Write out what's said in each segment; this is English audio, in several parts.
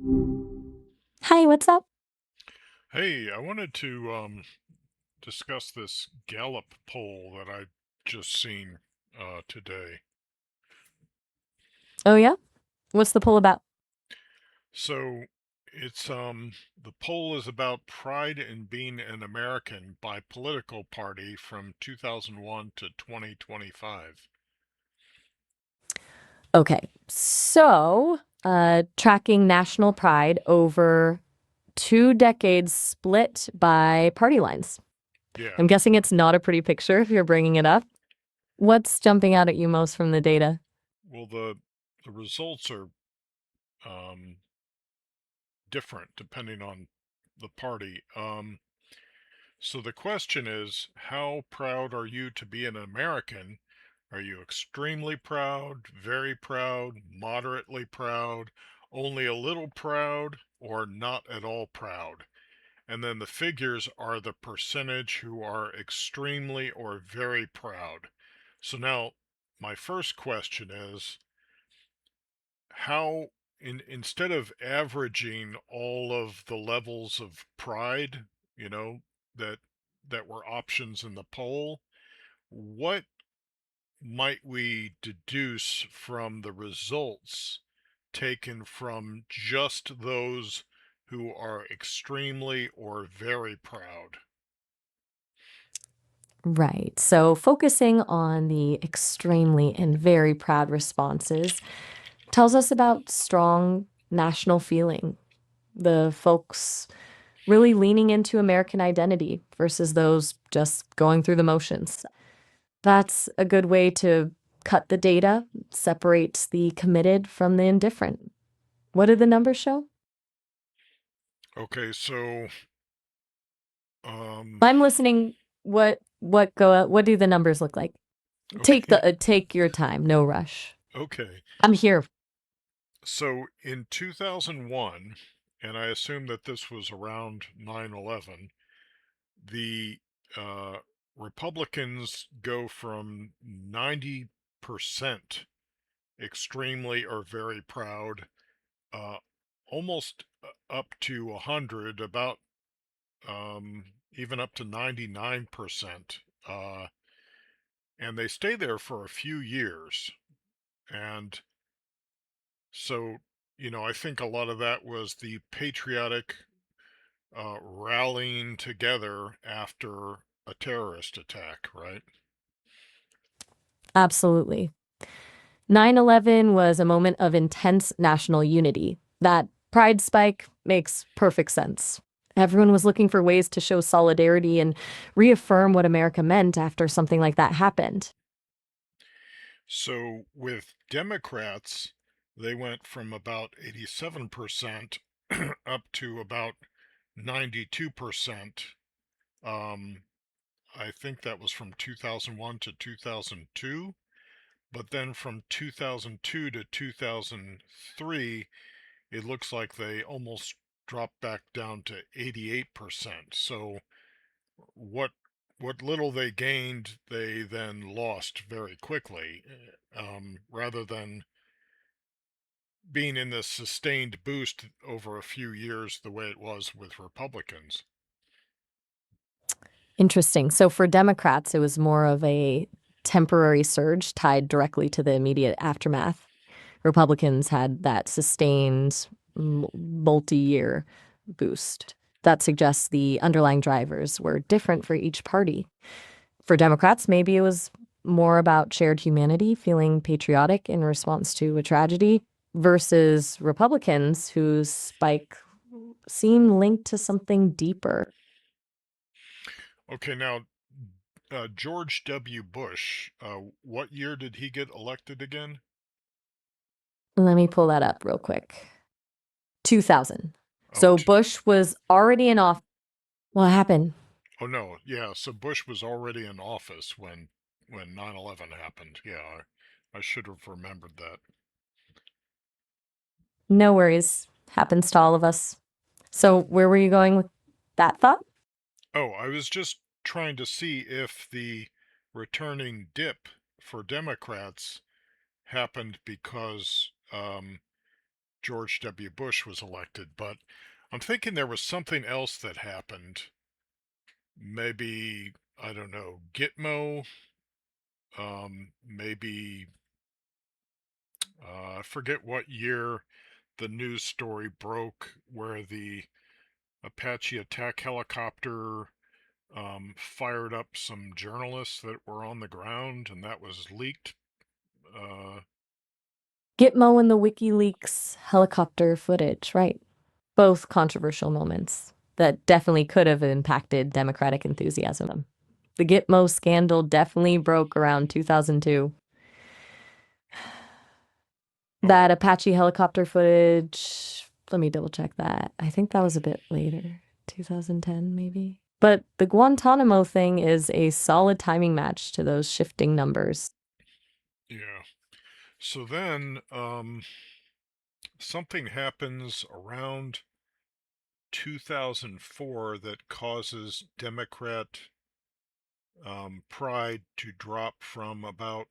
Hi, what's up? Hey, I wanted to discuss this Gallup poll that I just seen today. Oh, yeah? What's the poll about? So it's the poll is about pride in being an American by political party from 2001 to 2025. Okay, tracking national pride over 2 decades split by party lines. Yeah. I'm guessing it's not a pretty picture if you're bringing it up. What's jumping out at you most from the data? Well, the results are um different depending on the party. So the question is, how proud are you to be an American? Are you extremely proud, very proud, moderately proud, only a little proud, or not at all proud? And then the figures are the percentage who are extremely or very proud. So now my first question is, how instead of averaging all of the levels of pride, you know, that that were options in the poll, what might we deduce from the results taken from just those who are extremely or very proud? Right. So, focusing on the extremely and very proud responses tells us about strong national feeling. The folks really leaning into American identity versus those just going through the motions. That's a good way to cut the data, separates the committed from the indifferent. What did the numbers show? Okay, so um I'm listening. What do the numbers look like? okay, Take your time, no rush. okay. I'm here. So in 2001, and I assume that this was around 9/11, the Republicans go from 90% extremely or very proud, uh, almost up to 100, about even up to 99%. And they stay there for a few years. And so, I think a lot of that was the patriotic rallying together after a terrorist attack, right? Absolutely. 9/11 was a moment of intense national unity. That pride spike makes perfect sense. Everyone was looking for ways to show solidarity and reaffirm what America meant after something like that happened. So with Democrats, they went from about 87% up to about 92%. Um, I think that was from 2001 to 2002. But then from 2002 to 2003, it looks like they almost dropped back down to 88%. So what what little they gained, they then lost very quickly, rather than being in this sustained boost over a few years the way it was with Republicans. Interesting. So for Democrats, it was more of a temporary surge tied directly to the immediate aftermath. Republicans had that sustained multi-year boost. That suggests the underlying drivers were different for each party. For Democrats, maybe it was more about shared humanity, feeling patriotic in response to a tragedy, versus Republicans whose spike seemed linked to something deeper. Okay, now George W. Bush, what year did he get elected again? Let me pull that up real quick. 2000. Oh, So Bush was already in office. What happened? oh no, yeah. So Bush was already in office when 9/11 happened. Yeah, I should have remembered that. No worries. Happens to all of us. So where were you going with that thought? Oh, I was just trying to see if the returning dip for Democrats happened because George W. Bush was elected. But I'm thinking there was something else that happened. Maybe, I don't know, Gitmo, maybe, I forget what year the news story broke where the Apache attack helicopter fired up some journalists that were on the ground, and that was leaked. Uh, Gitmo and the WikiLeaks helicopter footage, right? Both controversial moments that definitely could have impacted Democratic enthusiasm. The Gitmo scandal definitely broke around 2002. oh, That Apache helicopter footage, let me double check that. I think that was a bit later, 2010 maybe. But the Guantanamo thing is a solid timing match to those shifting numbers. yeah. So then something happens around 2004 that causes Democrat pride to drop from about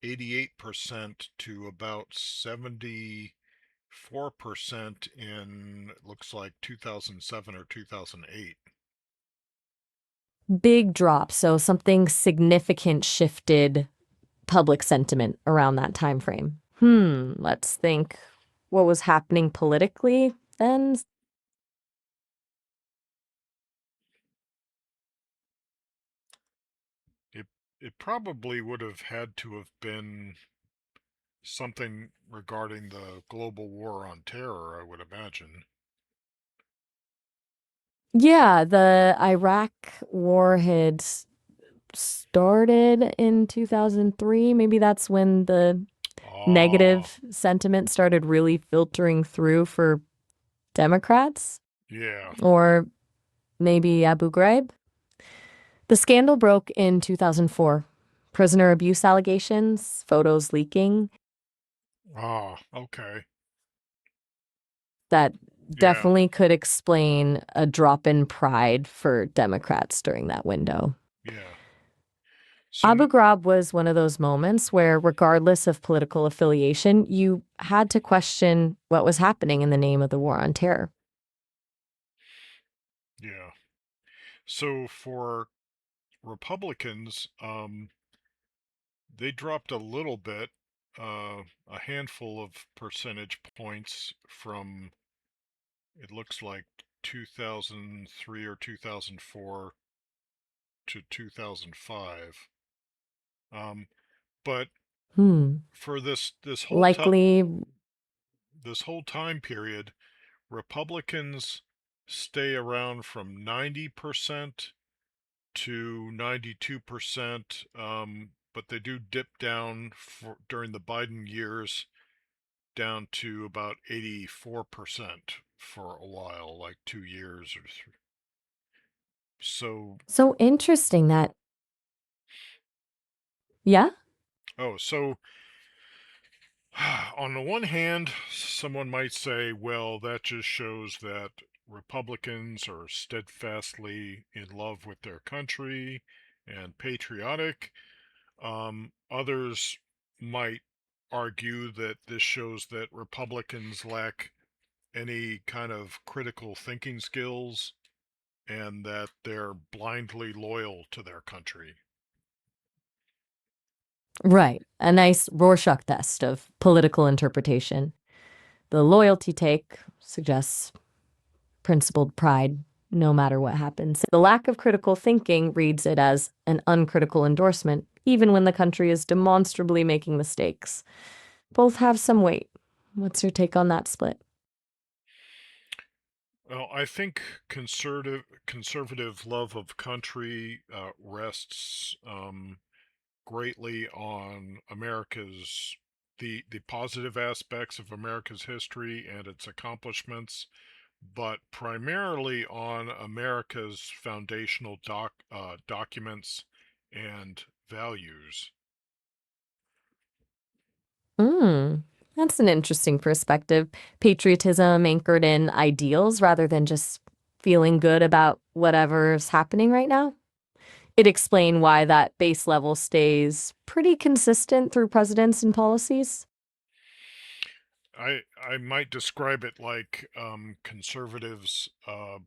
88% to about 74% in, it looks like, 2007 or 2008. Big drop, so something significant shifted public sentiment around that time frame. Let's think what was happening politically then. It it probably would have had to have been something regarding the global war on terror, I would imagine. Yeah, the Iraq war had started in 2003. Maybe that's when the Ah, negative sentiment started really filtering through for Democrats, yeah, or maybe Abu Ghraib. The scandal broke in 2004. Prisoner abuse allegations, photos leaking, okay, that yeah, definitely could explain a drop in pride for Democrats during that window. yeah. So, Abu Ghraib was one of those moments where, regardless of political affiliation, you had to question what was happening in the name of the war on terror. yeah. So for Republicans, they dropped a little bit, a handful of percentage points from, it looks like, 2003 or 2004 to 2005. But Hmm. for Likely. this whole time period, Republicans stay around from 90% to 92%, but they do dip down during the Biden years down to about 84% for a while, like 2 years or three. So, So interesting that, yeah? so on the one hand, someone might say, well, that just shows that Republicans are steadfastly in love with their country and patriotic. Others might argue that this shows that Republicans lack any kind of critical thinking skills and that they're blindly loyal to their country. Right. A nice Rorschach test of political interpretation. The loyalty take suggests principled pride, no matter what happens. The lack of critical thinking reads it as an uncritical endorsement, even when the country is demonstrably making mistakes. Both have some weight. What's your take on that split? Well, I think conservative love of country rests greatly on America's the positive aspects of America's history and its accomplishments, but primarily on America's foundational documents and values. Mm, that's an interesting perspective. Patriotism anchored in ideals rather than just feeling good about whatever's happening right now. It explain why that base level stays pretty consistent through presidents and policies. I might describe it like conservatives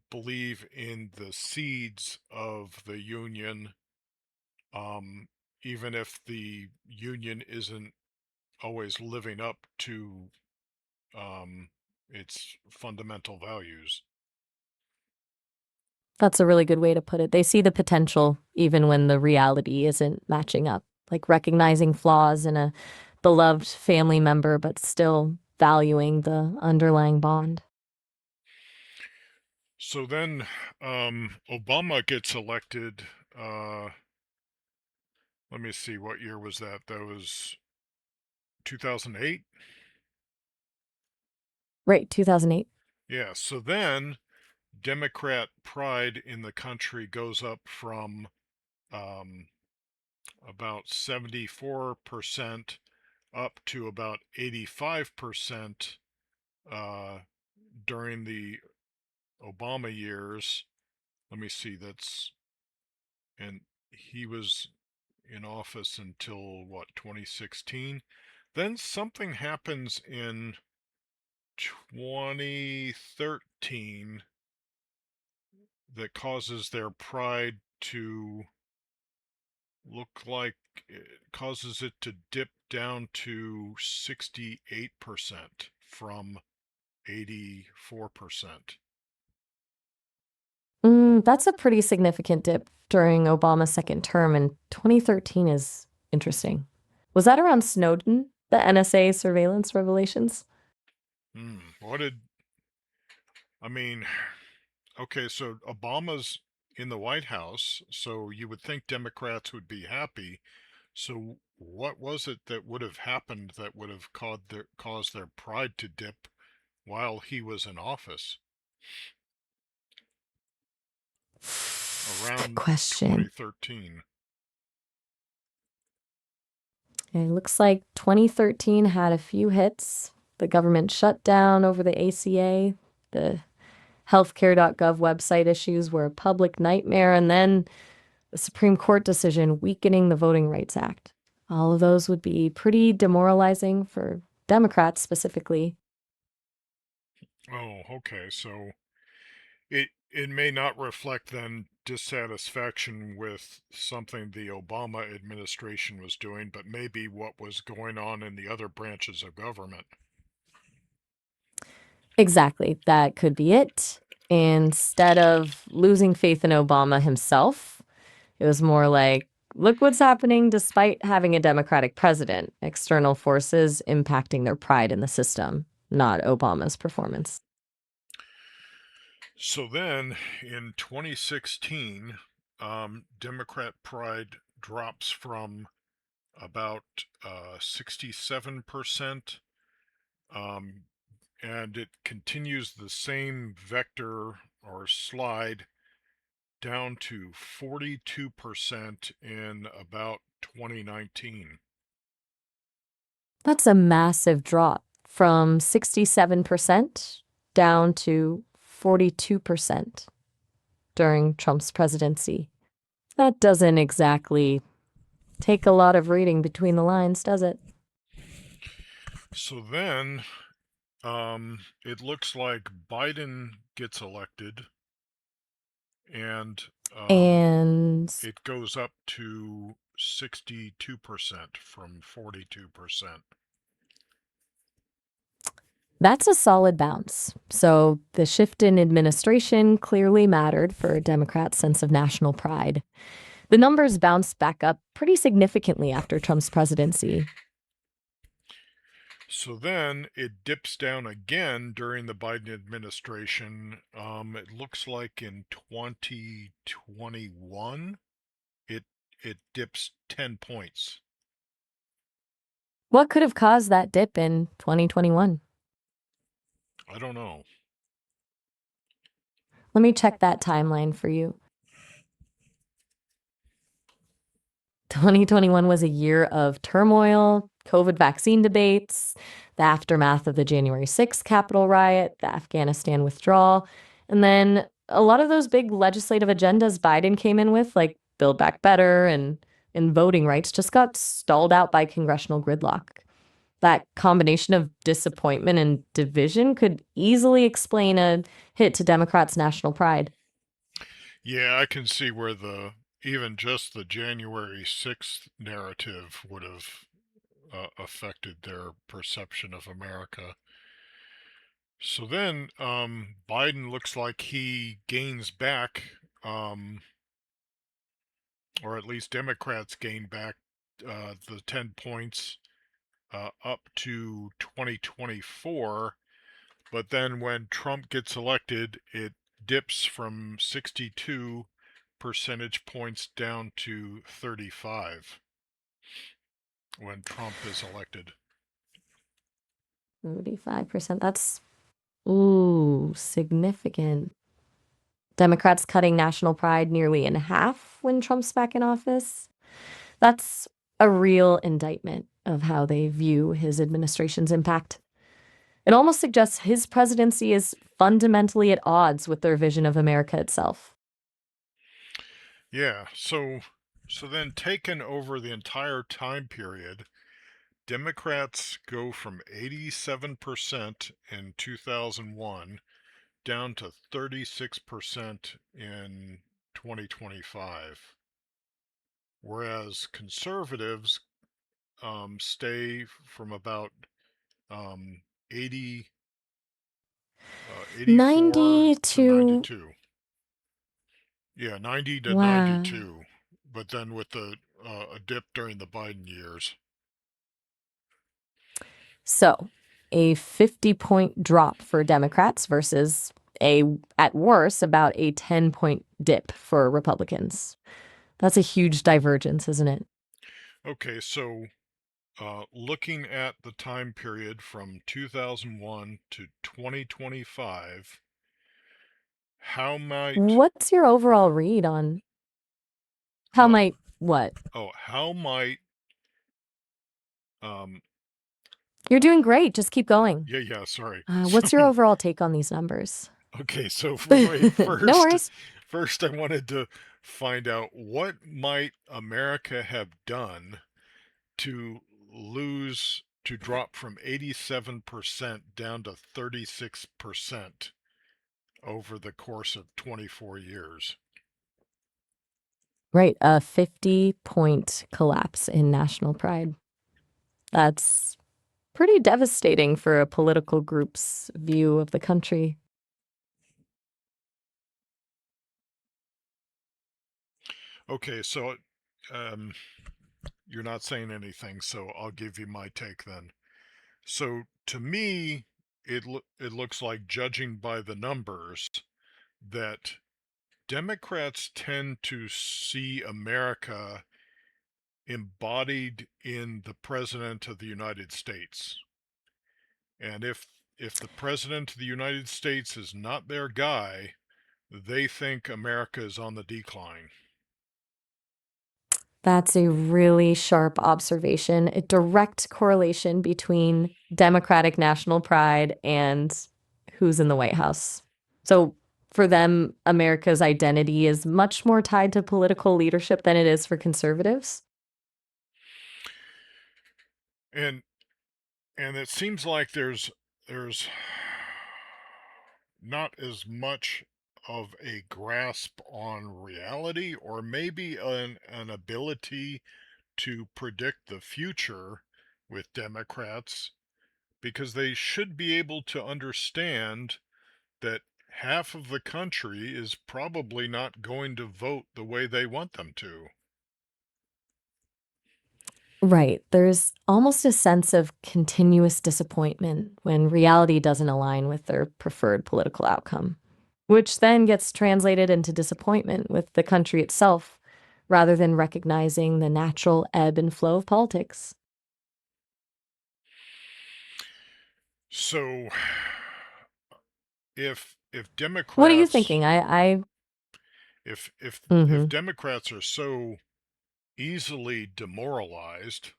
believe in the seeds of the union, um, even if the union isn't always living up to um, its fundamental values. That's a really good way to put it. They see the potential even when the reality isn't matching up, like recognizing flaws in a beloved family member, but still valuing the underlying bond. So then Obama gets elected. Uh, Let me see, what year was that? That was 2008. Right, 2008. Yeah. So then Democrat pride in the country goes up from um, about 74% up to about 85% uh, during the Obama years. Let me see, and he was in office until what, 2016? Then something happens in 2013 that causes their pride to look like it causes it to dip down to 68% from 84%. That's a pretty significant dip during Obama's second term, and 2013 is interesting. Was that around Snowden, the NSA surveillance revelations? What did I mean? Okay, so Obama's in the White House, so you would think Democrats would be happy. So what was it that would have happened that would have caused their pride to dip while he was in office Good around question. 2013? It looks like 2013 had a few hits. The government shutdown over the ACA, the healthcare.gov website issues were a public nightmare, and then the Supreme Court decision weakening the Voting Rights Act. All of those would be pretty demoralizing for Democrats specifically. Oh, okay. So it may not reflect then dissatisfaction with something the Obama administration was doing, but maybe what was going on in the other branches of government. Exactly. That could be it. Instead of losing faith in Obama himself, it was more like, look what's happening despite having a Democratic president, external forces impacting their pride in the system, not Obama's performance. So then in 2016, Democrat pride drops from about 67%, um, and it continues the same vector or slide down to 42% in about 2019. That's a massive drop from 67% down to 42% during Trump's presidency. That doesn't exactly take a lot of reading between the lines, does it? So then it looks like Biden gets elected, and And it goes up to 62% from 42%. that's a solid bounce. So the shift in administration clearly mattered for Democrats' sense of national pride. The numbers bounced back up pretty significantly after Trump's presidency. So then it dips down again during the Biden administration. It looks like in 2021, it it dips 10 points. What could have caused that dip in 2021? I don't know. Let me check that timeline for you. 2021 was a year of turmoil, COVID vaccine debates, the aftermath of the January 6th Capitol riot, the Afghanistan withdrawal, and then a lot of those big legislative agendas Biden came in with, like Build Back Better and voting rights, just got stalled out by congressional gridlock. That combination of disappointment and division could easily explain a hit to Democrats' national pride. Yeah, I can see where the even just the January 6th narrative would have affected their perception of America. So then Biden looks like he gains back, or at least Democrats gain back the 10 points up to 2024. But then when Trump gets elected, it dips from 62 percentage points down to 35 when Trump is elected. 35%. That's, ooh, significant. Democrats cutting national pride nearly in half when Trump's back in office. That's a real indictment of how they view his administration's impact. It almost suggests his presidency is fundamentally at odds with their vision of America itself. Yeah, so then taken over the entire time period, Democrats go from 87% in 2001 down to 36% in 2025, whereas conservatives stay from about um, 80, 84 to 92. 92. Yeah, 90 to Wow. 92, but then with a dip during the Biden years. So, a 50-point drop for Democrats versus a, at worst, about a 10-point dip for Republicans. That's a huge divergence, isn't it? Okay, so looking at the time period from 2001 to 2025, how might What's your overall read on how uh, might what? how might um, You're doing great. Just keep going. yeah, sorry. So What's your overall take on these numbers? okay, so wait, No worries. first I wanted to find out what might America have done to to drop from 87% down to 36% over the course of 24 years. Right, a 50-point collapse in national pride. That's pretty devastating for a political group's view of the country. Okay, so um, you're not saying anything, so I'll give you my take then. So to me, it looks like, judging by the numbers, that Democrats tend to see America embodied in the President of the United States. And if the President of the United States is not their guy, they think America is on the decline. That's a really sharp observation. A direct correlation between Democratic national pride and who's in the White House. So for them, America's identity is much more tied to political leadership than it is for conservatives. And and it seems like there's not as much of a grasp on reality, or maybe an ability to predict the future with Democrats, because they should be able to understand that half of the country is probably not going to vote the way they want them to. Right. There's almost a sense of continuous disappointment when reality doesn't align with their preferred political outcome, which then gets translated into disappointment with the country itself rather than recognizing the natural ebb and flow of politics. So if What are you Democrats thinking? I if mhm. Democrats are so easily demoralized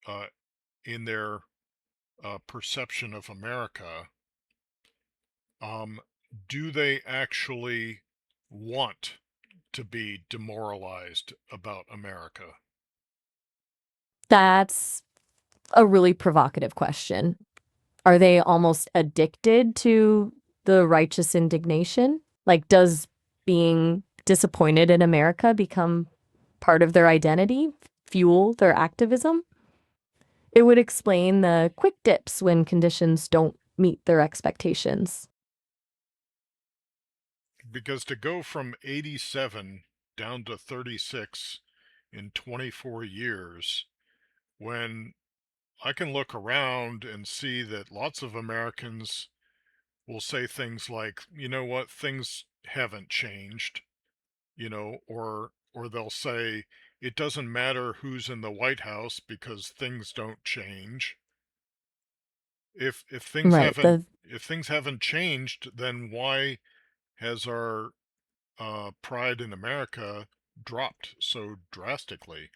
uh, in their perception of America, um, do they actually want to be demoralized about America? That's a really provocative question. Are they almost addicted to the righteous indignation? Like, does being disappointed in America become part of their identity, fuel their activism? It would explain the quick dips when conditions don't meet their expectations. Because to go from 87 down to 36 in 24 years, when I can look around and see that lots of Americans will say things like, you know what, things haven't changed, or they'll say it doesn't matter who's in the White House because things don't change. If things Right. haven't if things haven't changed, then why has our pride in America dropped so drastically?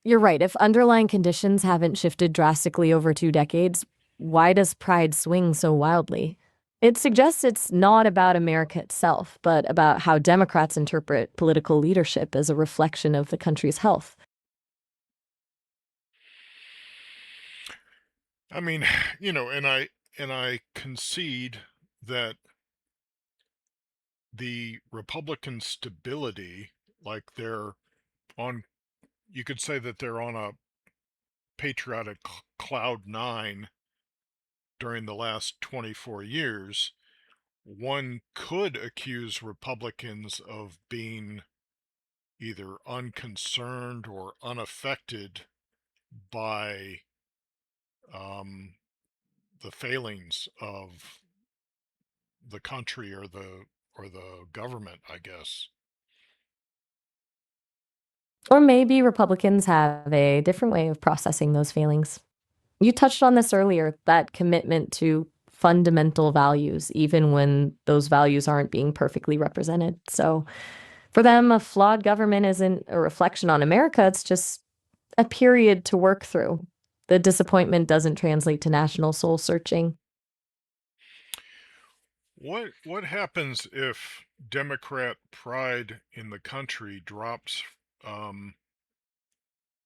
You're right. If underlying conditions haven't shifted drastically over 2 decades, why does pride swing so wildly? It suggests it's not about America itself, but about how Democrats interpret political leadership as a reflection of the country's health. I mean, and I concede that the Republican stability, like they're on, you could say that they're on a patriotic cloud nine during the last 24 years. One could accuse Republicans of being either unconcerned or unaffected by um, the failings of the country or the government, I guess. Or maybe Republicans have a different way of processing those feelings. You touched on this earlier, that commitment to fundamental values, even when those values aren't being perfectly represented. So for them, a flawed government isn't a reflection on America, it's just a period to work through. The disappointment doesn't translate to national soul searching. What happens if Democrat pride in the country drops um,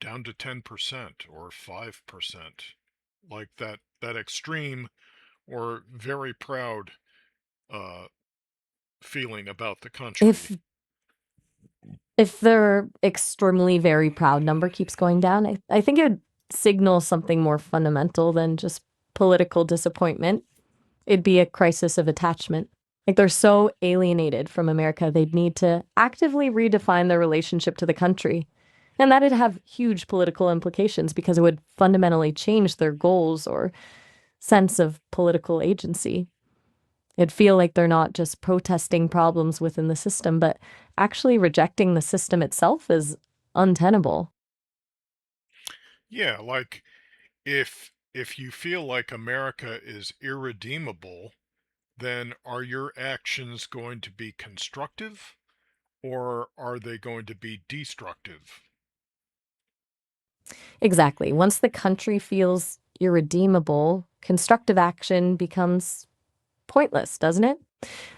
down to 10% or 5%? Like that extreme or very proud uh, feeling about the country. If if their extremely very proud number keeps going down, I think it would signal something more fundamental than just political disappointment. It'd be a crisis of attachment. Like they're so alienated from America, they'd need to actively redefine their relationship to the country. And that'd have huge political implications because it would fundamentally change their goals or sense of political agency. It'd feel like they're not just protesting problems within the system, but actually rejecting the system itself as untenable. Yeah, like if you feel like America is irredeemable, then are your actions going to be constructive or are they going to be destructive? Exactly. Once the country feels irredeemable, constructive action becomes pointless, doesn't it?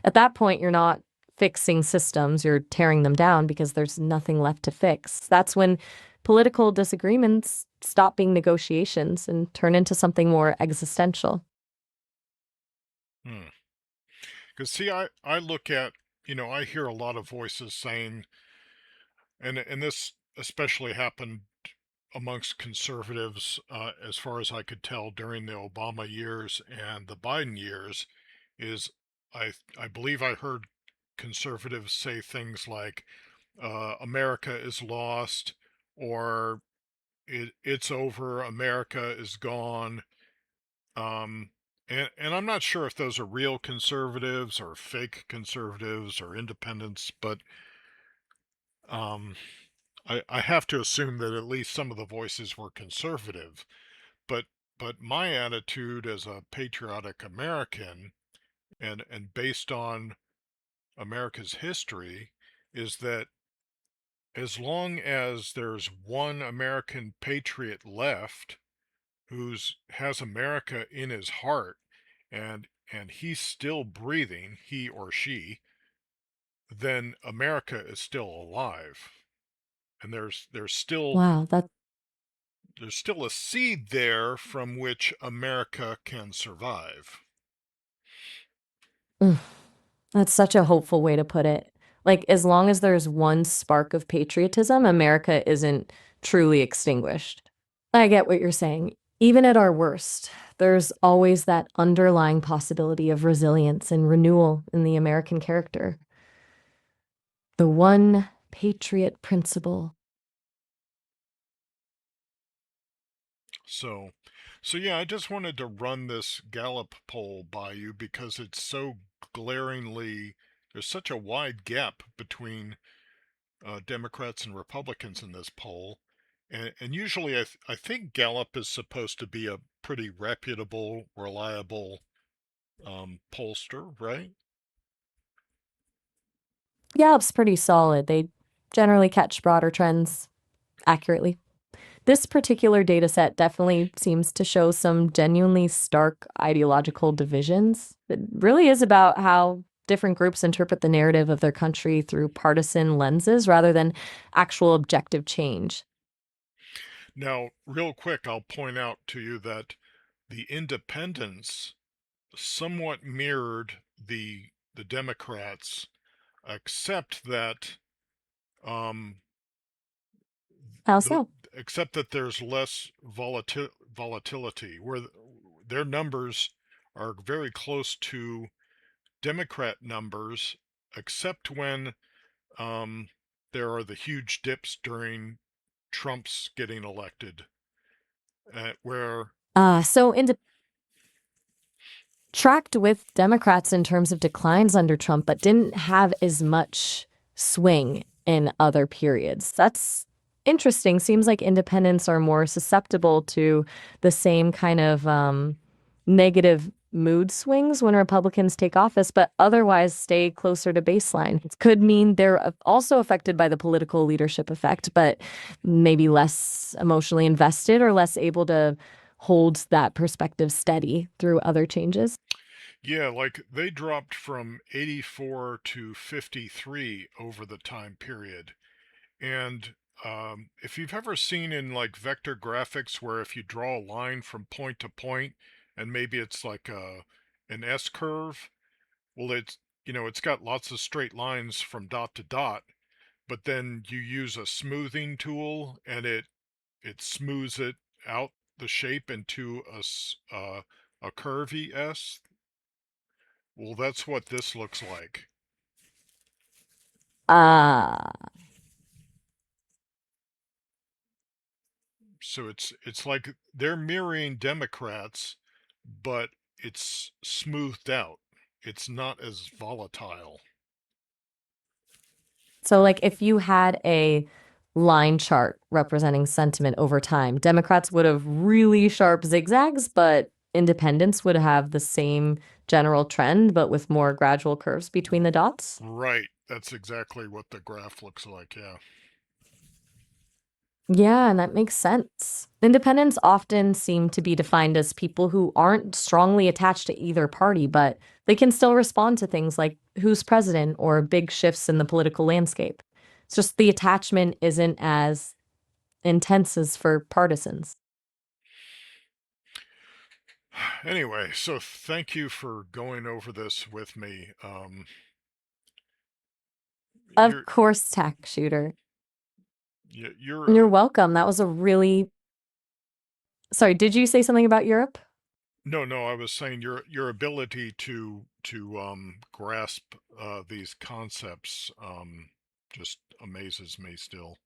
At that point, you're not fixing systems, you're tearing them down because there's nothing left to fix. That's when political disagreements stop being negotiations and turn into something more existential. Hmm. Because see, I look at, I hear a lot of voices saying, and this especially happened amongst conservatives, as far as I could tell during the Obama years and the Biden years, is I believe I heard conservatives say things like America is lost or it's over, America is gone. Um, and I'm not sure if those are real conservatives or fake conservatives or independents, but um, I have to assume that at least some of the voices were conservative. But but my attitude as a patriotic American and based on America's history is that as long as there's one American patriot left who's has America in his heart and he's still breathing, he or she, then America is still alive. And there's still Wow, that there's still a seed there from which America can survive. Mm, that's such a hopeful way to put it. Like, as long as there's one spark of patriotism, America isn't truly extinguished. I get what you're saying. Even at our worst, there's always that underlying possibility of resilience and renewal in the American character. The one patriot principle. So, so yeah, I just wanted to run this Gallup poll by you because it's so glaringly, there's such a wide gap between Democrats and Republicans in this poll. And usually I think Gallup is supposed to be a pretty reputable, reliable pollster, right? Gallup's pretty solid. They generally catch broader trends accurately. This particular data set definitely seems to show some genuinely stark ideological divisions. It really is about how different groups interpret the narrative of their country through partisan lenses rather than actual objective change. Now, real quick, I'll point out to you that the independents somewhat mirrored the Democrats, except that um, How the so? except that there's less volatility, where their numbers are very close to Democrat numbers, except when um, there are the huge dips during Trump's getting elected, where So tracked with Democrats in terms of declines under Trump, but didn't have as much swing in other periods. That's interesting. Seems like independents are more susceptible to the same kind of negative mood swings when Republicans take office, but otherwise stay closer to baseline. It could mean they're also affected by the political leadership effect, but maybe less emotionally invested or less able to hold that perspective steady through other changes. yeah, like they dropped from 84 to 53 over the time period. And if you've ever seen in like vector graphics where if you draw a line from point to point and maybe it's like an S curve, well, it's got lots of straight lines from dot to dot, but then you use a smoothing tool and it smooths it out the shape into a curvy S. Well, that's what this looks like. Ah, So it's like they're mirroring Democrats, but it's smoothed out. It's not as volatile. so like if you had a line chart representing sentiment over time, Democrats would have really sharp zigzags, but independents would have the same general trend, but with more gradual curves between the dots. Right. That's exactly what the graph looks like. Yeah. Yeah, and that makes sense. Independents often seem to be defined as people who aren't strongly attached to either party, but they can still respond to things like who's president or big shifts in the political landscape. It's just the attachment isn't as intense as for partisans. Anyway, so thank you for going over this with me. Of You're course, tack shooter. you're You're welcome. That was a really. Sorry, did you say something about Europe? no. I was saying your ability to grasp these concepts just amazes me still.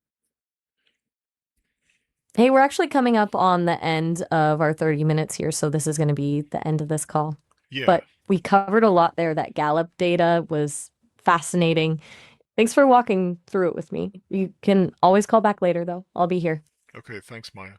Hey, we're actually coming up on the end of our 30 minutes here, so this is going to be the end of this call. Yeah. But we covered a lot there. That Gallup data was fascinating. Thanks for walking through it with me. You can always call back later, though. I'll be here. Okay. Thanks, Maya.